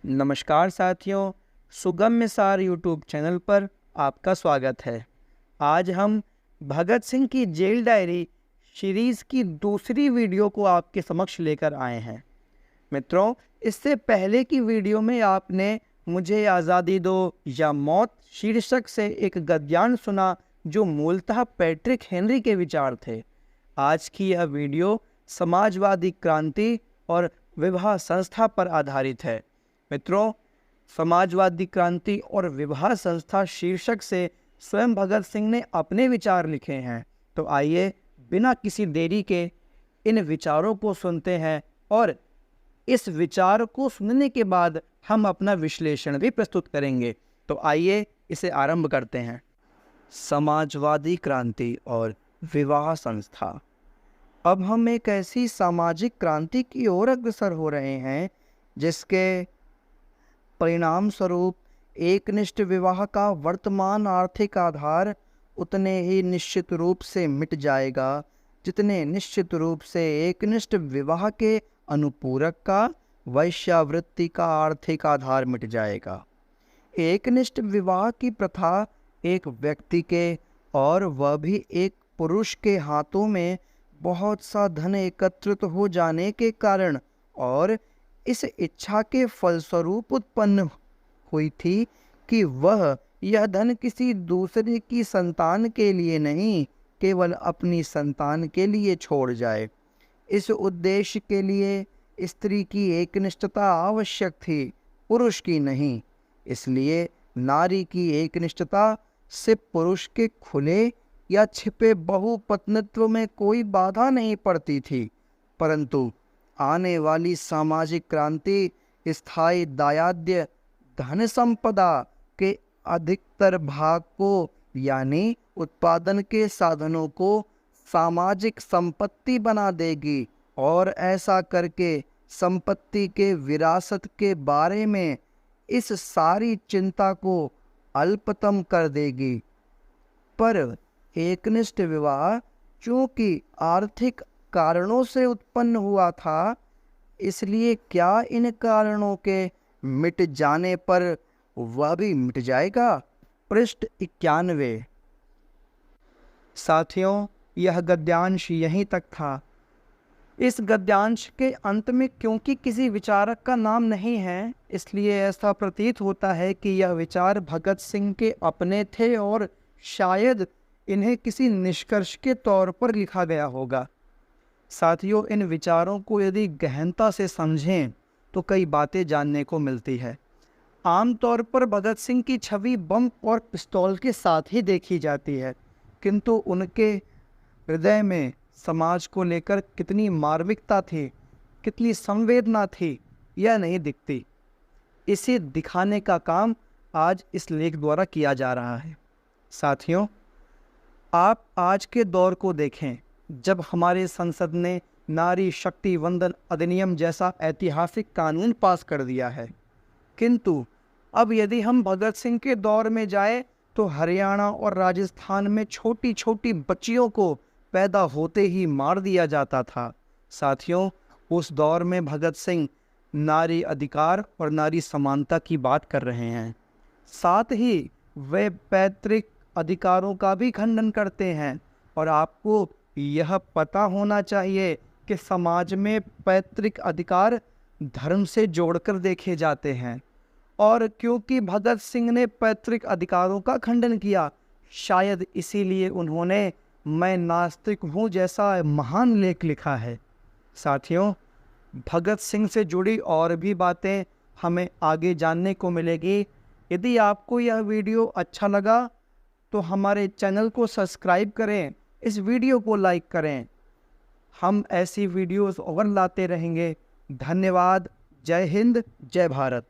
नमस्कार साथियों, सुगम्य सार यूट्यूब चैनल पर आपका स्वागत है। आज हम भगत सिंह की जेल डायरी सीरीज़ की दूसरी वीडियो को आपके समक्ष लेकर आए हैं। मित्रों, इससे पहले की वीडियो में आपने मुझे आज़ादी दो या मौत शीर्षक से एक गद्यांश सुना जो मूलतः पैट्रिक हेनरी के विचार थे। आज की यह वीडियो समाजवादी क्रांति और विवाह संस्था पर आधारित है। मित्रों, समाजवादी क्रांति और विवाह संस्था शीर्षक से स्वयं भगत सिंह ने अपने विचार लिखे हैं। तो आइए बिना किसी देरी के इन विचारों को सुनते हैं और इस विचार को सुनने के बाद हम अपना विश्लेषण भी प्रस्तुत करेंगे। तो आइए इसे आरंभ करते हैं। समाजवादी क्रांति और विवाह संस्था। अब हम एक ऐसी सामाजिक क्रांति की ओर अग्रसर हो रहे हैं जिसके परिणाम स्वरूप एकनिष्ठ विवाह का वर्तमान आर्थिक आधार उतने ही निश्चित रूप से मिट जाएगा जितने निश्चित रूप से एकनिष्ठ विवाह के अनुपूरक का वैश्यावृत्ति का आर्थिक आधार मिट जाएगा। एकनिष्ठ विवाह की प्रथा एक व्यक्ति के और वह भी एक पुरुष के हाथों में बहुत सा धन एकत्रित हो जाने के कारण और इस इच्छा के फलस्वरूप उत्पन्न हुई थी कि वह यह धन किसी दूसरे की संतान के लिए नहीं, केवल अपनी संतान के लिए छोड़ जाए। इस उद्देश्य के लिए स्त्री की एकनिष्ठता आवश्यक थी, पुरुष की नहीं। इसलिए नारी की एकनिष्ठता से पुरुष के खुले या छिपे बहुपत्नित्व में कोई बाधा नहीं पड़ती थी, परंतु आने वाली सामाजिक क्रांति स्थायी दायाद्य धन संपदा के अधिकतर भाग को यानी उत्पादन के साधनों को सामाजिक संपत्ति बना देगी और ऐसा करके संपत्ति के विरासत के बारे में इस सारी चिंता को अल्पतम कर देगी। पर एकनिष्ठ विवाह चूंकि आर्थिक कारणों से उत्पन्न हुआ था, इसलिए क्या इन कारणों के मिट जाने पर वह भी मिट जाएगा? पृष्ठ 91। साथियों, यह गद्यांश यहीं तक था। इस गद्यांश के अंत में क्योंकि किसी विचारक का नाम नहीं है, इसलिए ऐसा प्रतीत होता है कि यह विचार भगत सिंह के अपने थे और शायद इन्हें किसी निष्कर्ष के तौर पर लिखा गया होगा। साथियों, इन विचारों को यदि गहनता से समझें तो कई बातें जानने को मिलती है। आमतौर पर भगत सिंह की छवि बम और पिस्तौल के साथ ही देखी जाती है, किंतु उनके हृदय में समाज को लेकर कितनी मार्मिकता थी, कितनी संवेदना थी, यह नहीं दिखती। इसे दिखाने का काम आज इस लेख द्वारा किया जा रहा है। साथियों, आप आज के दौर को देखें जब हमारे संसद ने नारी शक्ति वंदन अधिनियम जैसा ऐतिहासिक कानून पास कर दिया है, किंतु अब यदि हम भगत सिंह के दौर में जाए तो हरियाणा और राजस्थान में छोटी छोटी बच्चियों को पैदा होते ही मार दिया जाता था। साथियों, उस दौर में भगत सिंह नारी अधिकार और नारी समानता की बात कर रहे हैं, साथ ही वे पैतृक अधिकारों का भी खंडन करते हैं। और आपको यह पता होना चाहिए कि समाज में पैतृक अधिकार धर्म से जोड़कर देखे जाते हैं, और क्योंकि भगत सिंह ने पैतृक अधिकारों का खंडन किया, शायद इसीलिए उन्होंने मैं नास्तिक हूँ जैसा महान लेख लिखा है। साथियों, भगत सिंह से जुड़ी और भी बातें हमें आगे जानने को मिलेगी। यदि आपको यह वीडियो अच्छा लगा तो हमारे चैनल को सब्सक्राइब करें, इस वीडियो को लाइक करें। हम ऐसी वीडियोस और लाते रहेंगे। धन्यवाद। जय हिंद, जय भारत।